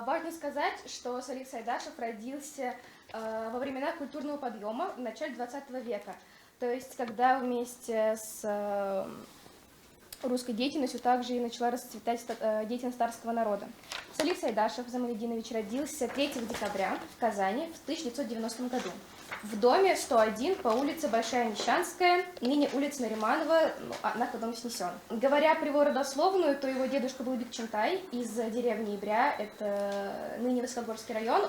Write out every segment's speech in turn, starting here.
Важно сказать, что Салих Сайдашев родился во времена культурного подъема в начале 20 века. То есть, когда вместе с русской деятельностью также и начала расцветать деятельность татарского народа. Салих Сайдашев Замалетдинович родился 3 декабря в Казани в 1990 году. В доме 101 по улице Большая Мещанская, ныне улица Нариманова, однако дом снесен. Говоря про его родословную, то его дедушка был Бикчантай из деревни Ибря, это ныне Высокогорский район,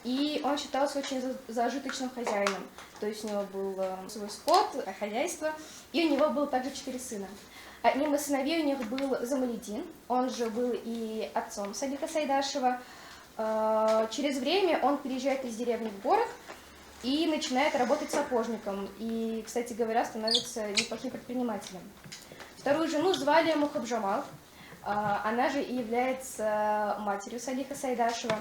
и он считался очень зажиточным хозяином. То есть у него был свой скот, хозяйство, и у него было также 4 сына. Одним из сыновей у них был Замалетдин, он же был и отцом Салиха Сайдашева. Через время он переезжает из деревни в город и начинает работать сапожником. И, кстати говоря, становится неплохим предпринимателем. Вторую жену звали Мухабжамал, она же и является матерью Салиха Сайдашева.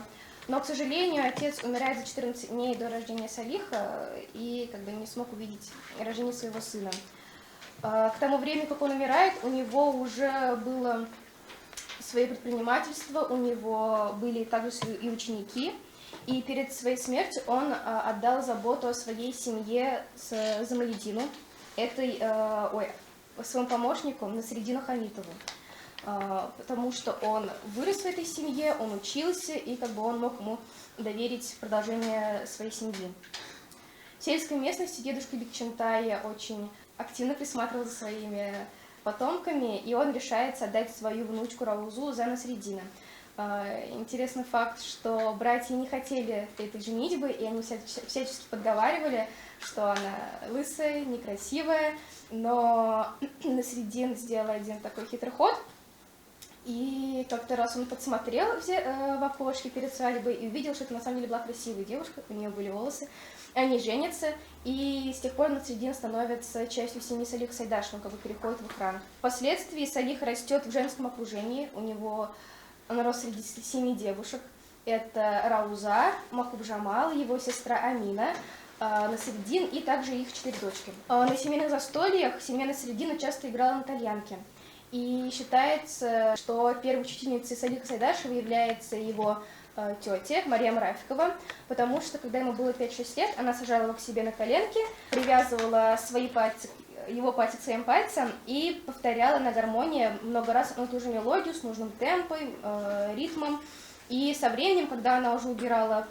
Но, к сожалению, отец умирает за 14 дней до рождения Салиха и не смог увидеть рождение своего сына. К тому времени, как он умирает, у него уже было свое предпринимательство, у него были также и ученики, и перед своей смертью он отдал заботу о своей семье Замалетдину, своему помощнику Насреддину Хамитову, потому что он вырос в этой семье, он учился, и он мог ему доверить продолжение своей семьи. В сельской местности дедушка Бикчантая очень активно присматривал за своими потомками, и он решается отдать свою внучку Раузу за Насреддина. Интересный факт, что братья не хотели этой женитьбы, и они всячески подговаривали, что она лысая, некрасивая, но Насреддин сделал один такой хитрый ход, и как-то раз он подсмотрел в окошке перед свадьбой и увидел, что это на самом деле была красивая девушка, у нее были волосы. Они женятся, и с тех пор Насреддин становится частью семьи Салиха Сайдашева, переходит в храм. Впоследствии Салих растет в женском окружении, он рос среди 7 девушек. Это Рауза, Махубжамал, его сестра Амина, Насреддин и также их 4 дочки. На семейных застольях семья Насреддина часто играла на тальянке. И считается, что первой учительницей Салиха Сайдашева является его тетя Марьям Рафикова, потому что, когда ему было 5-6 лет, она сажала его к себе на коленки, привязывала его пальцы к своим пальцам и повторяла на гармонии много раз одну и ту же мелодию с нужным темпом, ритмом. И со временем, когда она уже убирала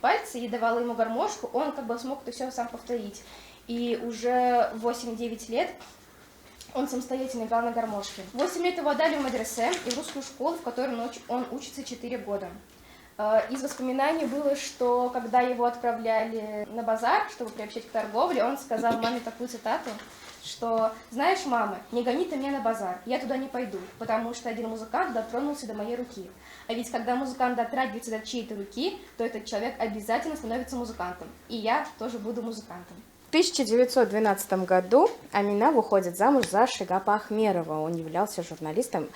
пальцы и давала ему гармошку, он смог это все сам повторить. И уже в 8-9 лет он самостоятельно играл на гармошке. В 8 лет его отдали в медресе и в русскую школу, в которой он учится 4 года. Из воспоминаний было, что когда его отправляли на базар, чтобы приобщить к торговле, он сказал маме такую цитату, что «Знаешь, мама, не гони ты меня на базар, я туда не пойду, потому что один музыкант дотронулся до моей руки. А ведь когда музыкант дотрагивается до чьей-то руки, то этот человек обязательно становится музыкантом, и я тоже буду музыкантом». В 1912 году Амина выходит замуж за Шигапа Ахмерова. Он являлся журналистом,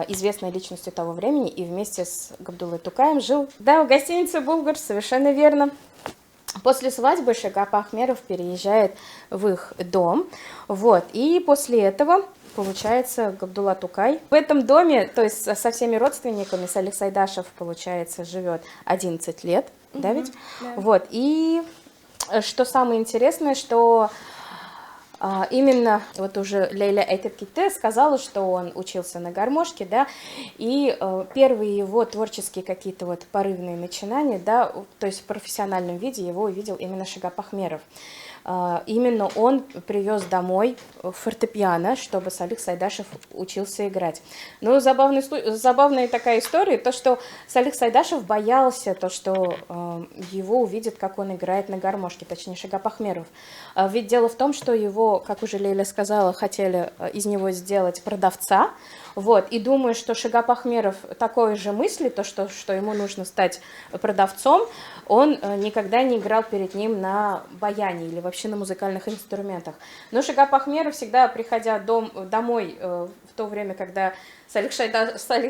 известной личностью того времени, и вместе с Габдуллой Тукаем жил в гостинице «Булгар», совершенно верно. После свадьбы Шигап Ахмеров переезжает в их дом, и после этого, получается, Габдулла Тукай в этом доме, то есть со всеми родственниками, Салих Сайдашев, получается, живет 11 лет, да ведь? Да. И что самое интересное, что именно уже Лейля Айтеп-Ките сказала, что он учился на гармошке, да, и первые его творческие какие-то порывные начинания, да, то есть в профессиональном виде его увидел именно Шигап Ахмеров. Именно он привез домой фортепиано, чтобы Салих Сайдашев учился играть. Но забавная такая история, то, что Салих Сайдашев боялся, что его увидят, как он играет на гармошке, точнее Шигап Ахмеров. Ведь дело в том, что его, как уже Лейля сказала, хотели из него сделать продавца, и думаю, что Шигап Ахмеров такой же мысли, что ему нужно стать продавцом, он никогда не играл перед ним на баяне или вообще на музыкальных инструментах. Но Шигап Ахмеров всегда, приходя домой в то время, когда Салих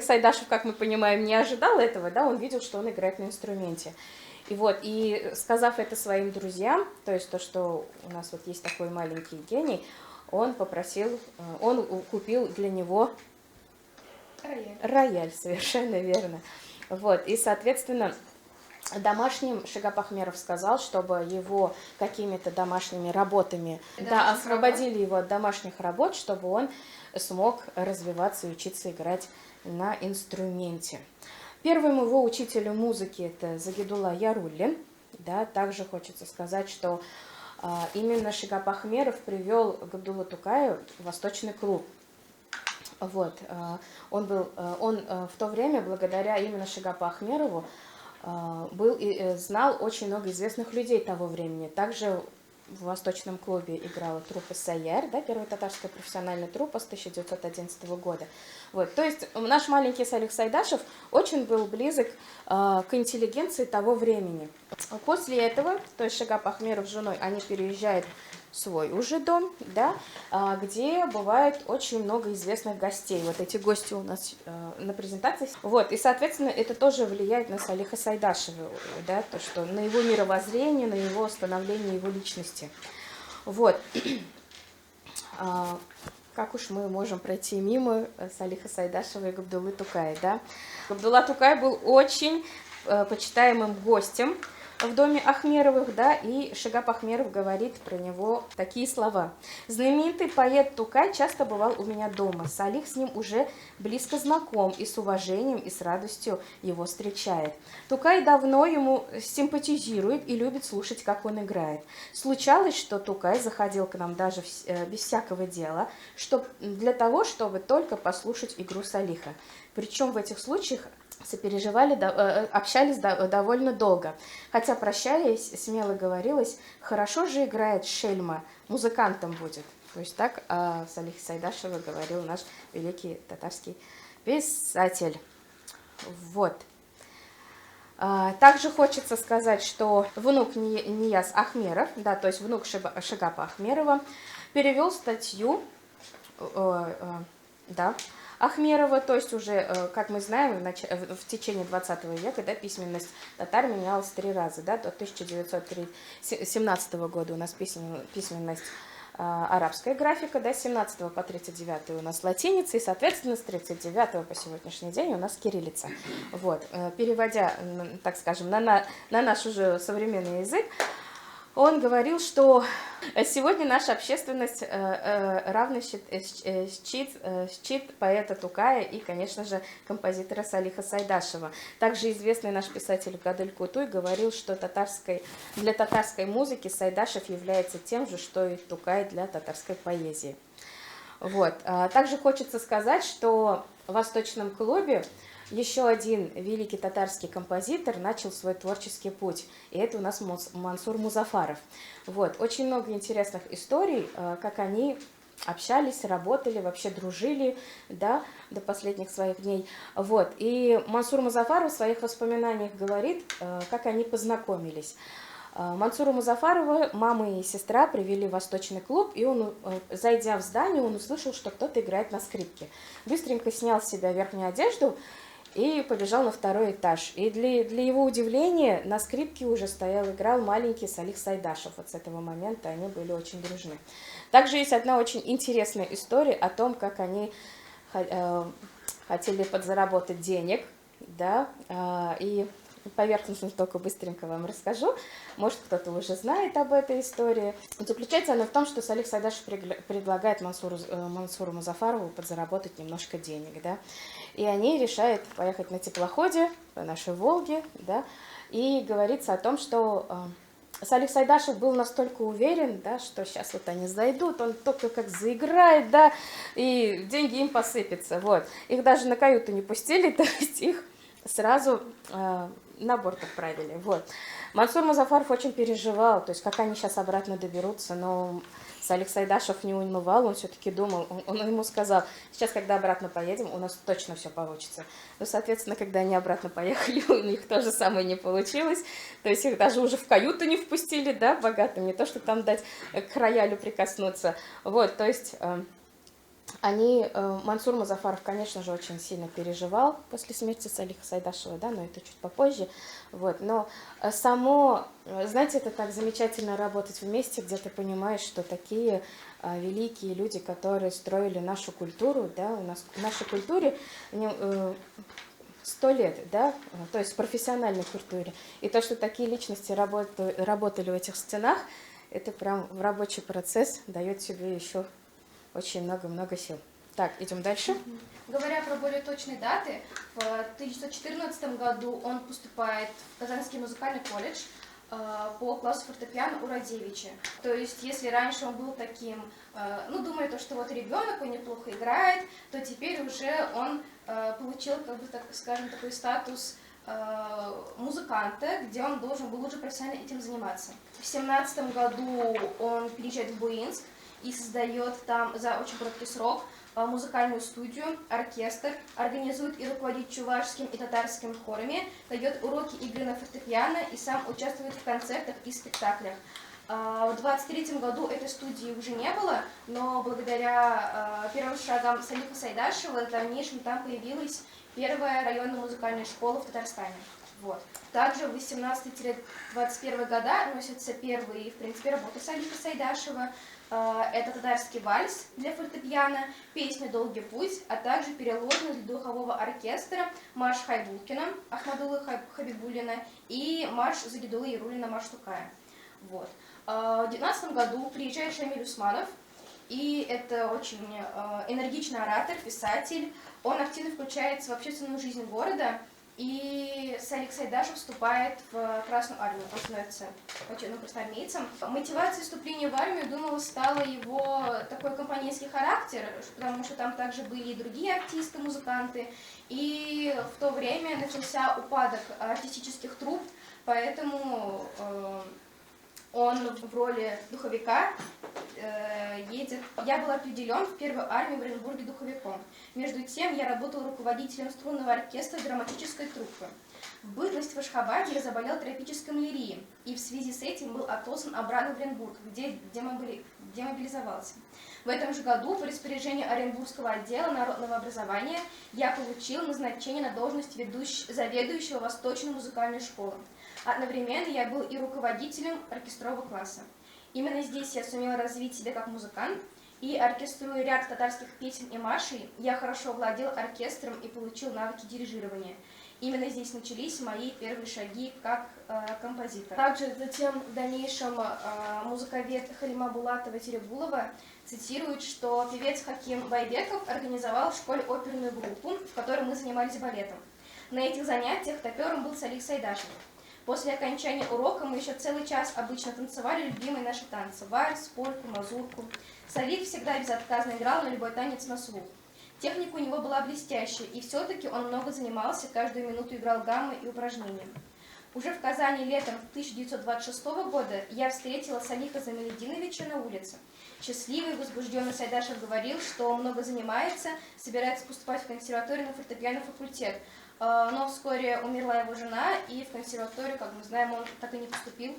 Сайдашев, как мы понимаем, не ожидал этого, да, он видел, что он играет на инструменте. И сказав это своим друзьям, то есть то, что у нас есть такой маленький гений, он купил для него рояль, совершенно верно. Вот, и, соответственно, домашним Шигап Ахмеров сказал, чтобы его какими-то домашними работами, да, освободили его от домашних работ, чтобы он смог развиваться и учиться играть на инструменте. Первым его учителем музыки это Загидулла Яруллин. Да, также хочется сказать, что именно Шигап Ахмеров привел Габдуллу Тукая в Восточный клуб. Вот, он в то время, благодаря именно Шигапу Ахмерову, был и знал очень много известных людей того времени. Также в Восточном клубе играла труппа «Сайяр», да, первая татарская профессиональная труппа с 1911 года. Вот, то есть наш маленький Салих Сайдашев очень был близок к интеллигенции того времени. После этого, то есть Шигап Ахмеров с женой, они переезжают в свой уже дом, да, где бывает очень много известных гостей. Вот эти гости у нас на презентации. Вот, и, соответственно, это тоже влияет на Салиха Сайдашева, да, то, что на его мировоззрение, на его становление его личности. Вот. Как уж мы можем пройти мимо Салиха Сайдашева и Габдуллы Тукая, да? Габдулла Тукай был очень почитаемым гостем в доме Ахмеровых, да, и Шигап Ахмеров говорит про него такие слова. «Знаменитый поэт Тукай часто бывал у меня дома. Салих с ним уже близко знаком и с уважением, и с радостью его встречает. Тукай давно ему симпатизирует и любит слушать, как он играет. Случалось, что Тукай заходил к нам даже без всякого дела, для того, чтобы только послушать игру Салиха. Причем в этих случаях сопереживали, общались довольно долго. Хотя прощались, смело говорилось, хорошо же играет шельма, музыкантом будет». То есть так о Салихе Сайдашеве говорил наш великий татарский писатель. Вот. Также хочется сказать, что внук Нияз Ахмеров, да, то есть внук Шигапа Ахмерова, перевел статью, да, Ахмерова, то есть уже, как мы знаем, в течение 20 века, да, письменность татар менялась 3 раза, да, до 1917 года у нас письменность арабская графика, да, с 17 по 39 у нас латиница, и, соответственно, с 39 по сегодняшний день у нас кириллица. Вот, переводя, так скажем, на наш уже современный язык, он говорил, что сегодня наша общественность равно щит поэта Тукая и, конечно же, композитора Салиха Сайдашева. Также известный наш писатель Гадель Кутуй говорил, что для татарской музыки Сайдашев является тем же, что и Тукай для татарской поэзии. Вот. Также хочется сказать, что в Восточном клубе еще один великий татарский композитор начал свой творческий путь, и это у нас Мансур Музафаров. Вот. Очень много интересных историй, как они общались, работали, вообще дружили, да, до последних своих дней. Вот. И Мансур Музафаров в своих воспоминаниях говорит, как они познакомились. Мансура Музафарова мама и сестра привели в Восточный клуб, и он, зайдя в здание, он услышал, что кто-то играет на скрипке. Быстренько снял с себя верхнюю одежду и побежал на 2-й этаж. И для его удивления на скрипке уже играл маленький Салих Сайдашев. Вот с этого момента они были очень дружны. Также есть одна очень интересная история о том, как они хотели подзаработать денег, да, и поверхностно только быстренько вам расскажу. Может, кто-то уже знает об этой истории. Заключается она в том, что Салих Сайдашев предлагает Мансуру Музафарову подзаработать немножко денег, да. И они решают поехать на теплоходе по нашей Волге, да, и говорится о том, что Салих Сайдашев был настолько уверен, да, что сейчас вот они зайдут, он только как заиграет, да, и деньги им посыпятся, вот. Их даже на каюту не пустили, то есть их сразу на борт отправили, вот. Мансур Музафаров очень переживал, то есть как они сейчас обратно доберутся, но Салих Сайдашев не унывал, он все-таки думал, он ему сказал, сейчас, когда обратно поедем, у нас точно все получится. Ну, соответственно, когда они обратно поехали, у них то же самое не получилось, то есть их даже уже в каюту не впустили, да, богатым, не то, что там дать к роялю прикоснуться, вот, то есть Мансур Музафаров, конечно же, очень сильно переживал после смерти Салиха Сайдашева, да, но это чуть попозже, вот, но знаете, это так замечательно работать вместе, где ты понимаешь, что такие великие люди, которые строили нашу культуру, да, у нас в нашей культуре 100 лет, да, то есть в профессиональной культуре. И то, что такие личности работали в этих стенах, это прям в рабочий процесс дает себе еще очень много-много сил. Так, идем дальше. Говоря про более точные даты, в 1914 году он поступает в Казанский музыкальный колледж по классу фортепиано у Радевича. То есть, если раньше он был таким, ну, думая, то, что вот ребенок, он неплохо играет, то теперь уже он получил, как бы, так скажем, такой статус музыканта, где он должен был уже профессионально этим заниматься. В 1917 году он переезжает в Буинск и создает там за очень короткий срок музыкальную студию, оркестр, организует и руководит чувашским и татарским хорами, дает уроки игры на фортепиано и сам участвует в концертах и спектаклях. В 23 году этой студии уже не было, но благодаря первым шагам Салиха Сайдашева в дальнейшем там появилась первая районная музыкальная школа в Татарстане. Вот. Также в 18-21 года носятся первые, в принципе, работы Салиха Сайдашева. Это татарский вальс для фортепиано, песня «Долгий путь», а также переложенный для духового оркестра марш Хайбулкина, Ахмадулы Хабибуллина и марш Загидулы Яруллина, марш Тукая. Вот. В 19 году приезжает Шамиль Усманов, и это очень энергичный оратор, писатель. Он активно включается в общественную жизнь города, и Салих Сайдашев вступает в Красную армию, он становится красноармейцем. Мотивацией вступления в армию, думала, стало его такой компанейский характер, потому что там также были и другие артисты, музыканты, и в то время начался упадок артистических труп, поэтому он в роли духовика едет. Я был определен в первую армию в Оренбурге духовиком. Между тем, я работал руководителем струнного оркестра драматической труппы. В бытность в Ашхабаде я заболел тропической малярией, и в связи с этим был отослан обратно в Оренбург, где демобилизовался. В этом же году по распоряжению Оренбургского отдела народного образования я получил назначение на должность заведующего Восточной музыкальной школы. Одновременно я был и руководителем оркестрового класса. Именно здесь я сумела развить себя как музыкант, и оркеструя ряд татарских песен и маршей, я хорошо владел оркестром и получил навыки дирижирования. Именно здесь начались мои первые шаги как композитор. Также затем в дальнейшем музыковед Халима Булатова-Теребулова цитирует, что певец Хаким Байбеков организовал в школе оперную группу, в которой мы занимались балетом. На этих занятиях топером был Салих Сайдашев. После окончания урока мы еще целый час обычно танцевали любимые наши танцы – вальс, польку, мазурку. Салих всегда безотказно играл на любой танец на слух. Техника у него была блестящая, и все-таки он много занимался, каждую минуту играл гаммы и упражнения. Уже в Казани летом 1926 года я встретила Салиха Замелединовича на улице. Счастливый, возбужденный Сайдашев говорил, что он много занимается, собирается поступать в консерваторию на фортепиано факультет. Но вскоре умерла его жена, и в консерваторию, как мы знаем, он так и не поступил.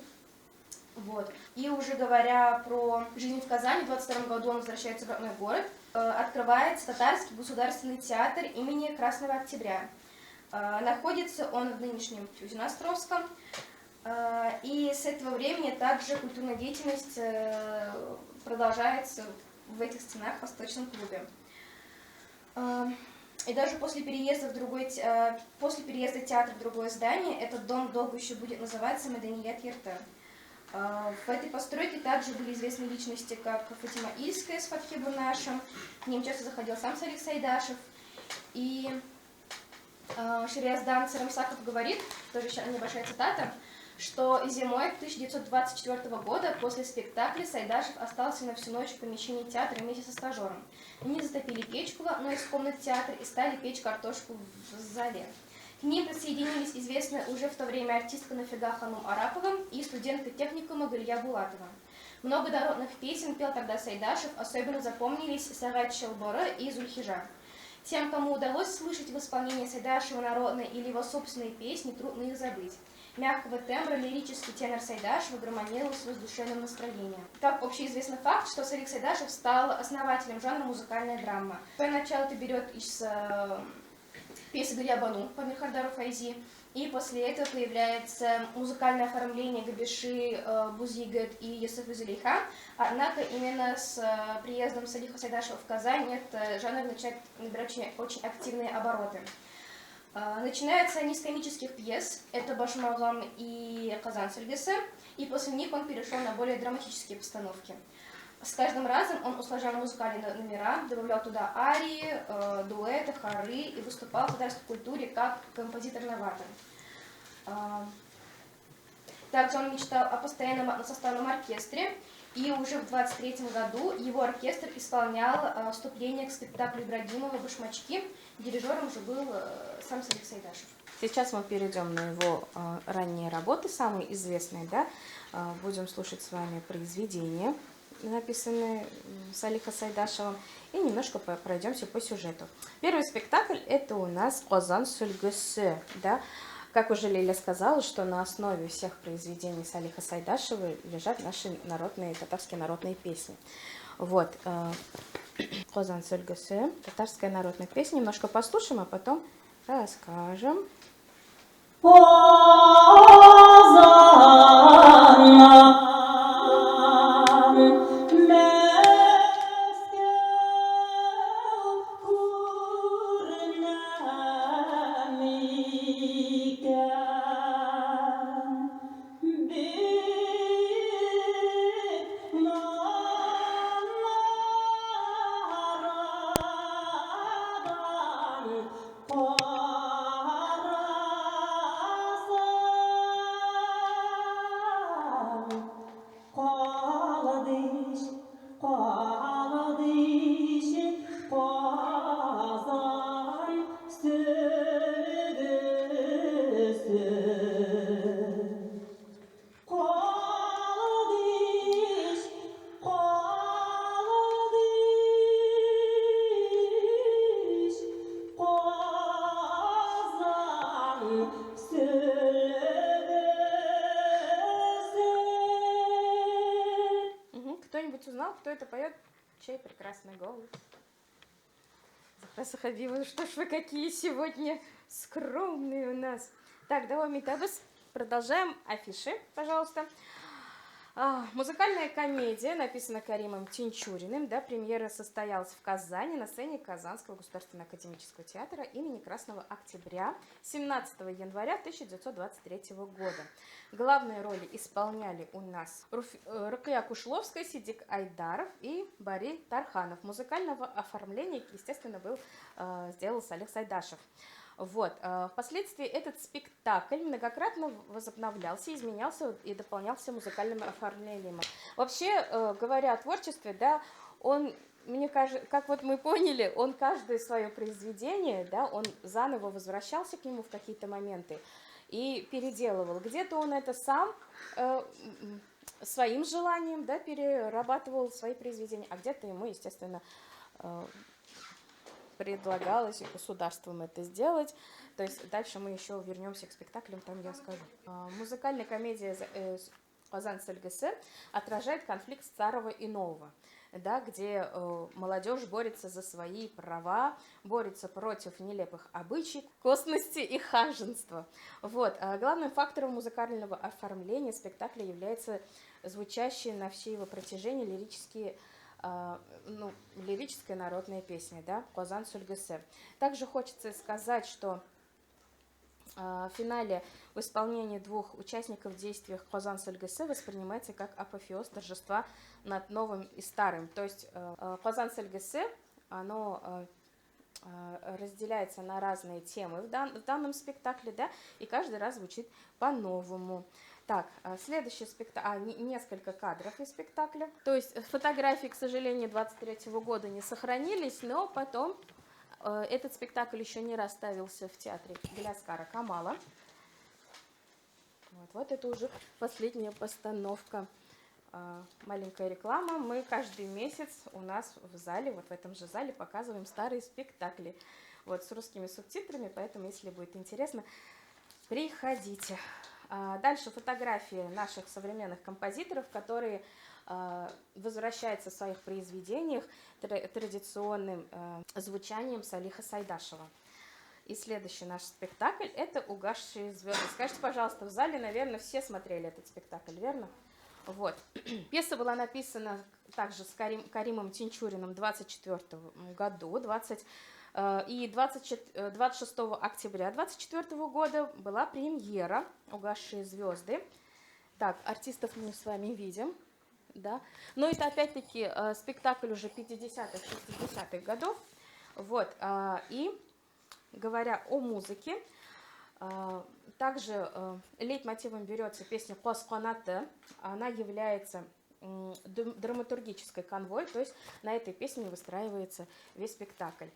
Вот. И уже говоря про жизнь в Казани, в 22 году он возвращается в родной город, открывается Татарский государственный театр имени Красного Октября. Находится он в нынешнем Тюзино-Островском, и с этого времени также культурная деятельность продолжается в этих стенах в Восточном клубе. И даже после переезда театра в другое здание, этот дом долго еще будет называться Маданият Ерте. В этой постройке также были известны личности, как Фатима Ильская с Фатхи Бурнашем, к ним часто заходил сам Салих Сайдашев. И Шариаздан Царамсаков говорит, тоже еще небольшая цитата, что зимой 1924 года после спектакля Сайдашев остался на всю ночь в помещении театра вместе со стажером. Они затопили печку в одной из комнат театра и стали печь картошку в зале. К ним присоединились известная уже в то время артистка Нафига Ханум Арапова и студентка техникума Галия Булатова. Много народных песен пел тогда Сайдашев, особенно запомнились Сагат Челбора и Зульхижа. Тем, кому удалось слышать в исполнении Сайдашева народные или его собственные песни, трудно их забыть. Мягкого тембра лирический тенор Сайдашева гармонировал с воздушевным настроением. Так, общеизвестный факт, что Салих Сайдашев стал основателем жанра музыкальная драма. Свое начало это берет из песни Галия Бану по Мирхардару Файзи, и после этого появляется музыкальное оформление Габиши, Бузигет и Юсуфа Зулейха. Однако именно с приездом Салиха Сайдашева в Казань этот жанр начинает набирать очень активные обороты. Начинается не с комических пьес, это Башмагам и Казан Сульгесе, и после них он перешел на более драматические постановки. С каждым разом он усложнял музыкальные номера, добавлял туда арии, дуэты, хоры и выступал в татарской культуре как композитор-новатор. Также он мечтал о постоянном односоставном оркестре, и уже в 23 году его оркестр исполнял вступление к спектаклю Ибрагимова «Башмачки». Дирижером же был сам Салих Сайдашев. Сейчас мы перейдем на его ранние работы, самые известные, да, будем слушать с вами произведения, написанные Салиха Сайдашевым, и немножко пройдемся по сюжету. Первый спектакль – это у нас «Казан Сульгесе», да. Как уже Лиля сказала, что на основе всех произведений Салиха Сайдашева лежат наши народные, татарские народные песни. Вот, «Казан Сульгесе», татарская народная песня, немножко послушаем, а потом расскажем. Кто-нибудь узнал, кто это поет? Чей прекрасный голос? Захраса Хабибова, что ж вы какие сегодня скромные у нас. Так, давай, Митабас, продолжаем. Афиши, пожалуйста. Музыкальная комедия, написана Каримом Тинчуриным, да, премьера состоялась в Казани на сцене Казанского государственного академического театра имени Красного Октября 17 января 1923 года. Главные роли исполняли у нас Рукия Кушловская, Сидик Айдаров и Бари Тарханов. Музыкального оформления, естественно, сделал Салих Сайдашев. Вот. Впоследствии этот спектакль многократно возобновлялся, изменялся и дополнялся музыкальным оформлением. Вообще, говоря о творчестве, да, он, мне кажется, как вот мы поняли, он каждое свое произведение, да, он заново возвращался к нему в какие-то моменты и переделывал. Где-то он это сам своим желанием, да, перерабатывал свои произведения, а где-то ему, естественно, предлагалось государством это сделать. То есть дальше мы еще вернемся к спектаклям, там я скажу. Музыкальная комедия «Казан Сульгесе» отражает конфликт старого и нового, да, где молодежь борется за свои права, борется против нелепых обычаев, косности и ханжества. Вот. Главным фактором музыкального оформления спектакля является звучащие на все его протяжении лирическая народная песня, да, «Казан Сульгесе». Также хочется сказать, что в финале в исполнении двух участников в действиях «Казан Сульгесе» воспринимается как апофеоз торжества над новым и старым. То есть «Казан Сульгесе», оно разделяется на разные темы в данном спектакле, да, и каждый раз звучит по-новому. Так, следующий спектакль, несколько кадров из спектакля. То есть фотографии, к сожалению, 23-го года не сохранились, но потом этот спектакль еще не раз ставился в театре Галяскара Камала. Вот это уже последняя постановка. Маленькая реклама. Мы каждый месяц у нас в зале, вот в этом же зале, показываем старые спектакли. Вот с русскими субтитрами, поэтому, если будет интересно, приходите. Дальше фотографии наших современных композиторов, которые возвращаются в своих произведениях традиционным звучанием Салиха Сайдашева. И следующий наш спектакль – это «Угасшие звезды». Скажите, пожалуйста, в зале, наверное, все смотрели этот спектакль, верно? Вот. Пьеса была написана также с Каримом Тинчуриным в 1924 году. И 26 октября 24 года была премьера «Угасшие звезды». Так, артистов мы с вами видим, да. Но это опять-таки спектакль уже 50-х, 60-х годов. Вот, и говоря о музыке, также лейтмотивом берется песня «Кос Канаты». Она является драматургической канвой, то есть на этой песне выстраивается весь спектакль.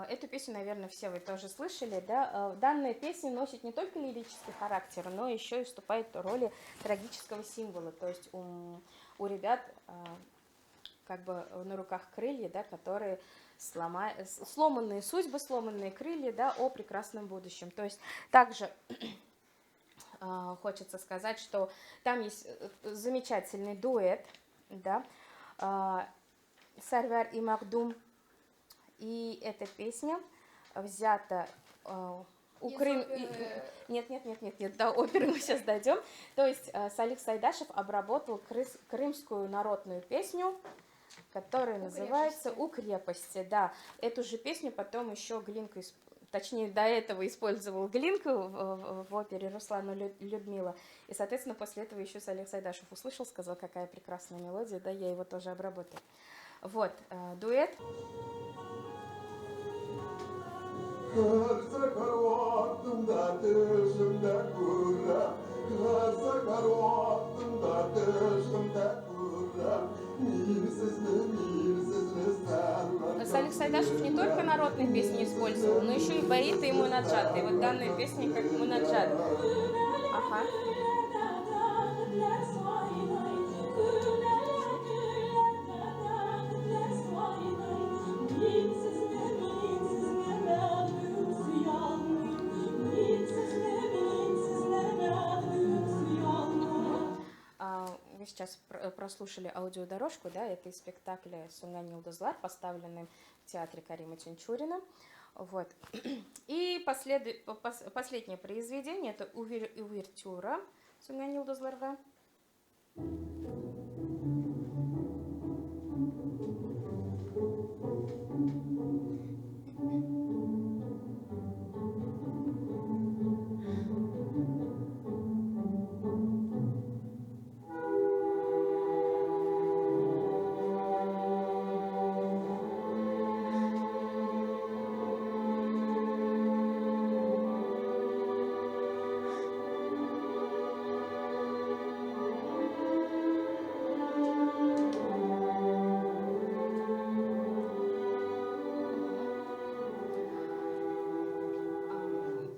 Эту песню, наверное, все вы тоже слышали, да? Данная песня носит не только лирический характер, но еще и вступает в роли трагического символа. То есть у ребят как бы на руках крылья, да, которые сломанные судьбы, сломанные крылья, да, о прекрасном будущем. То есть также хочется сказать, что там есть замечательный дуэт, да, Сарвар и Магдум. И эта песня взята Нет, до оперы мы сейчас дойдем. То есть Салих Сайдашев обработал крымскую народную песню, которая называется «У крепости». Да, эту же песню потом еще Глинка, точнее, до этого использовал Глинка в опере Руслана Людмила. И, соответственно, после этого еще Салих Сайдашев услышал, сказал, какая прекрасная мелодия, да, я его тоже обработаю. Вот, дуэт. Салих Сайдашев не только народные песни использовал, но еще и баиты и мунаджат. И вот данная песня как мунаджат. Ага. Вы сейчас прослушали аудиодорожку, да, это из спектакля «Сунган Йылдызлар», поставленный в театре Карима Тинчурина. Вот. И последнее произведение – это увертюра «Сунган Йылдызларга».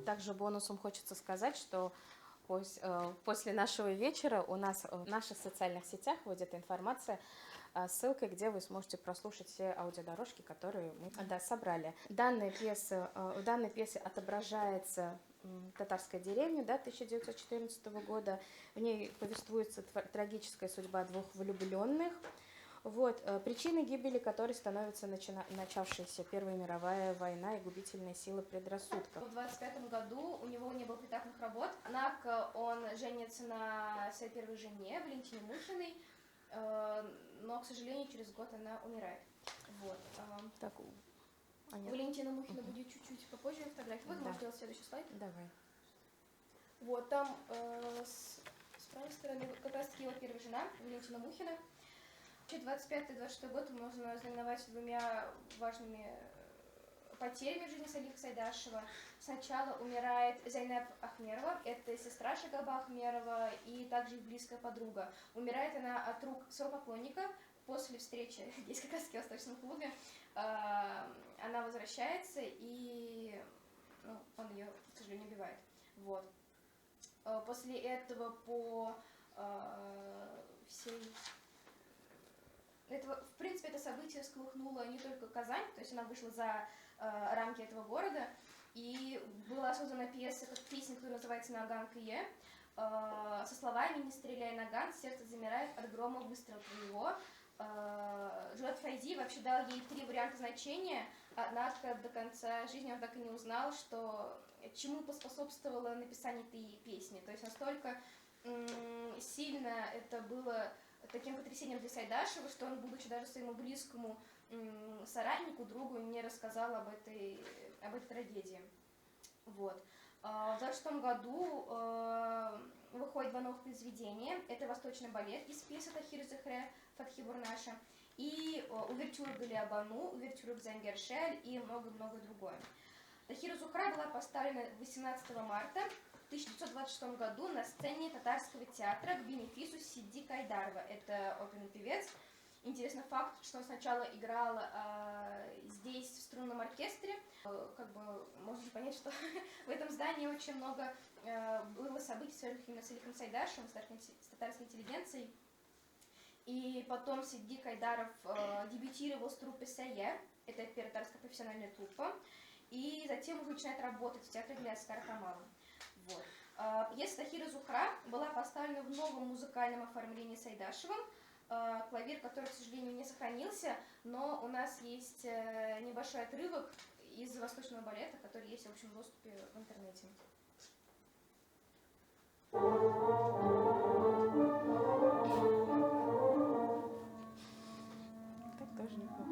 Также бонусом хочется сказать, что после нашего вечера у нас в наших социальных сетях будет информация, ссылкой, где вы сможете прослушать все аудиодорожки, которые мы собрали. В данной пьесе отображается татарская деревня, да, 1914 года. В ней повествуется трагическая судьба двух влюбленных. Вот, причиной гибели которой становится начавшаяся Первая мировая война и губительная сила предрассудков. В 25 году у него не было пятактных работ, однако он женится на своей первой жене, Валентине Мухиной, но, к сожалению, через год она умирает. Вот. Так, Валентина Мухина будет чуть-чуть попозже фотографии. Вот, можешь сделать следующий слайд. Давай. Вот, там с правой стороны как раз-таки его первая жена, Валентина Мухина. 25-26 год можно знаменовать двумя важными потерями в жизни Салиха Сайдашева. Сначала умирает Зайнеп Ахмерова, это сестра Шагаба Ахмерова и также их близкая подруга. Умирает она от рук своего поклонника. После встречи здесь как раз в Восточном клубе она возвращается, и он ее, к сожалению, убивает. Вот. После этого по всей... в принципе, это событие всколыхнуло не только Казань, то есть она вышла за рамки этого города, и была создана пьеса, которая называется «Наган Кие», со словами «Не стреляй, Наган, сердце замирает от грома выстрела твоего». Джуат Файзи вообще дал ей 3 варианта значения, однако до конца жизни он так и не узнал, чему поспособствовало написание этой песни. То есть настолько сильно это было таким потрясением для Сайдашева, что он, будучи даже своему близкому соратнику, другу, не рассказал об этой трагедии. Вот. В 26 году выходит 2 новых произведения. Это «Восточный балет» из пьесы Тахира Зехре Фатхи Бурнаша и увертюра Галиабану, увертюра Зангер-Шель и много-много другое. Тахира Зухра была поставлена 18 марта в 1926 году на сцене Татарского театра к бенефису Сидди Кайдарова. Это оперный певец. Интересный факт, что он сначала играл здесь в струнном оркестре. Можно понять, что в этом здании очень много было событий, связанных именно с Салихом Сайдашевым, с татарской интеллигенцией. И потом Сидди Кайдаров дебютировал с труппой «Сае», это первая татарская профессиональная труппа, и затем уже начинает работать в театре Гляскара Камала. Вот. Пьеса Тахира Зухра была поставлена в новом музыкальном оформлении Сайдашевым, клавир, который, к сожалению, не сохранился, но у нас есть небольшой отрывок из «Восточного балета», который есть в общем доступе в интернете. Так тоже неплохо.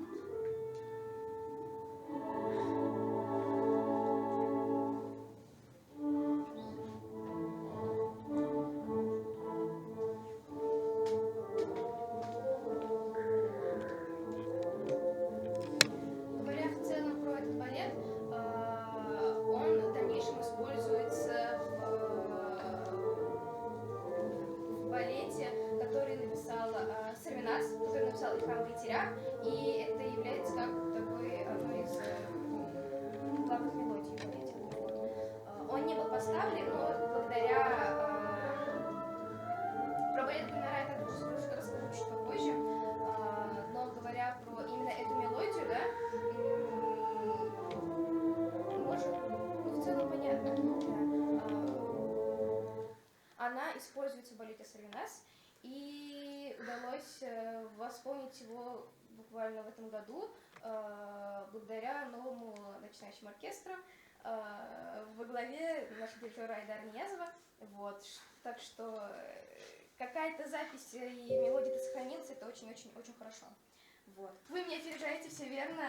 И это является как такой одной из главных мелодий в балете. Он не был поставлен, но благодаря про балет Гульнара я также расскажу чуть попозже, но говоря про именно эту мелодию, да, в целом понятно, она используется в балете Сарвинас, и удалось восполнить его буквально в этом году благодаря новому начинающему оркестру во главе нашего директора Айдара Ниязова. Вот. Так что какая-то запись и мелодия сохранилась, это очень-очень-очень хорошо. Вот. Вы меня опережаете, все верно.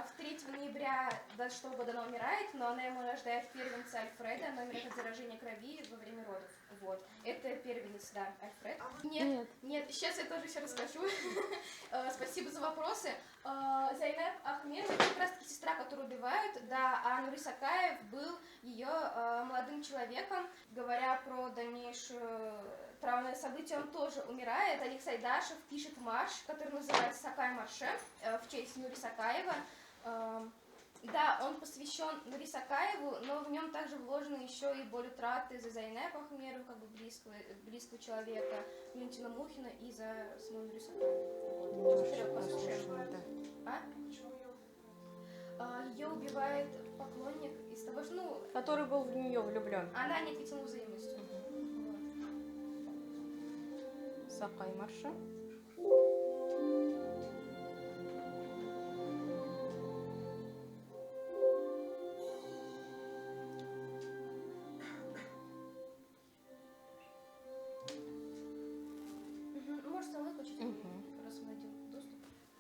В 3 ноября 26 года она умирает, но она ему рождает первенца Альфреда, она умирает от заражения крови во время родов. Вот. Это первенец, да, Альфред. Нет, сейчас я тоже все расскажу. Спасибо за вопросы. Зайнеп Ахмерова, это как раз таки сестра, которую убивают, да, а Нурис Акаев был ее молодым человеком. Говоря про дальнейшее травмное событие, он тоже умирает. Алик Сайдашев пишет марш, который называется «Сакай марше» в честь Нуриса Акаева. Да, он посвящен Нурису Акаеву, но в нем также вложены еще и боль утраты за Зайнеп Ахмерову, как бы близкого человека, Валентина Мухина, и за самого Нурису Акаева. Ее убивает поклонник из того, что, который был в нее влюблен. Она не ответила взаимностью. Сакай марша. Можете выключить, раз найдем доступ.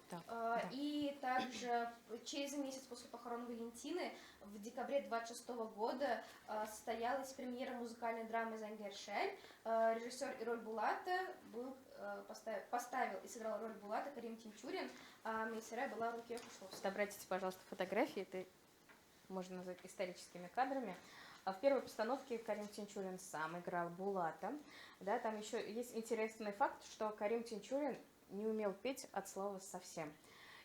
Так, И также через месяц после похорон Валентины, в декабре 26 года, состоялась премьера музыкальной драмы «Зангер-Шель». Режиссер и роль Булата поставил и сыграл роль Булата Карим Тинчурин, а Мейсера была Рукия Кушловская. Добрайтесь, пожалуйста, фотографии. Это можно назвать историческими кадрами. В первой постановке Карим Тинчурин сам играл Булата. Да, там еще есть интересный факт, что Карим Тинчурин не умел петь от слова совсем.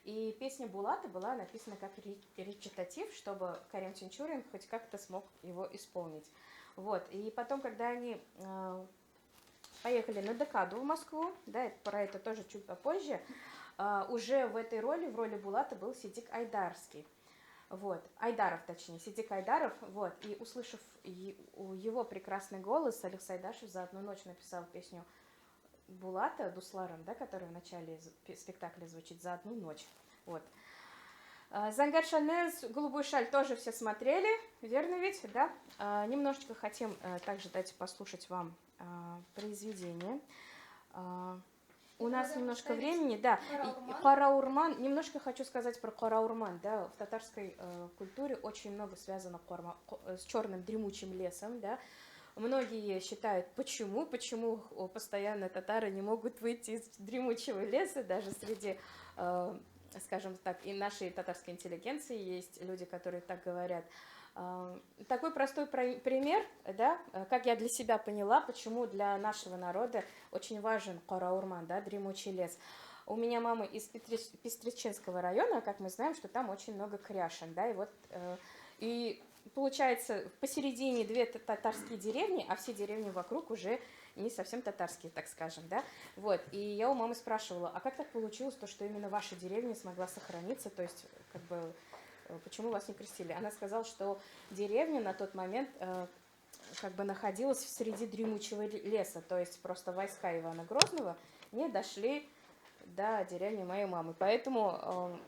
И песня Булата была написана как речитатив, чтобы Карим Тинчурин хоть как-то смог его исполнить. Вот. И потом, когда они поехали на декаду в Москву, да, про это тоже чуть попозже, уже в этой роли, в роли Булата, был Сидик Айдарский. Вот, Айдаров, точнее, Сидик Айдаров, вот, и услышав его прекрасный голос, Алик Сайдашев за одну ночь написал песню Булата Дусларом, да, которая в начале спектакля звучит за одну ночь, вот. Зангар Шанез, «Голубую шаль» тоже все смотрели, верно ведь, да? Немножечко хотим также дать послушать вам произведение. У нас немножко времени, да. Караурман, немножко хочу сказать про Караурман, да. В татарской культуре очень много связано с черным дремучим лесом, да. Многие считают, почему постоянно татары не могут выйти из дремучего леса, даже среди, скажем так, и нашей татарской интеллигенции есть люди, которые так говорят. Такой простой пример, да, как я для себя поняла, почему для нашего народа очень важен Караурман, да, дремучий лес. У меня мама из Пестриченского района, как мы знаем, что там очень много кряшен, да, и вот, и получается, посередине две татарские деревни, а все деревни вокруг уже не совсем татарские, так скажем, да, вот, и я у мамы спрашивала, а как так получилось, то, что именно ваша деревня смогла сохраниться, то есть, как бы, почему вас не крестили? Она сказала, что деревня на тот момент как бы находилась среди дремучего леса, то есть просто войска Ивана Грозного не дошли до деревни моей мамы. Поэтому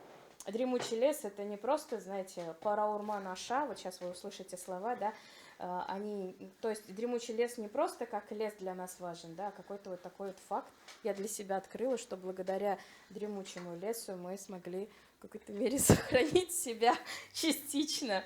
дремучий лес — это не просто, знаете, Караурман Аша, вот сейчас вы услышите слова, да, то есть дремучий лес не просто как лес для нас важен, да, а какой-то вот такой вот факт я для себя открыла, что благодаря дремучему лесу мы смогли в какой-то мере сохранить себя частично.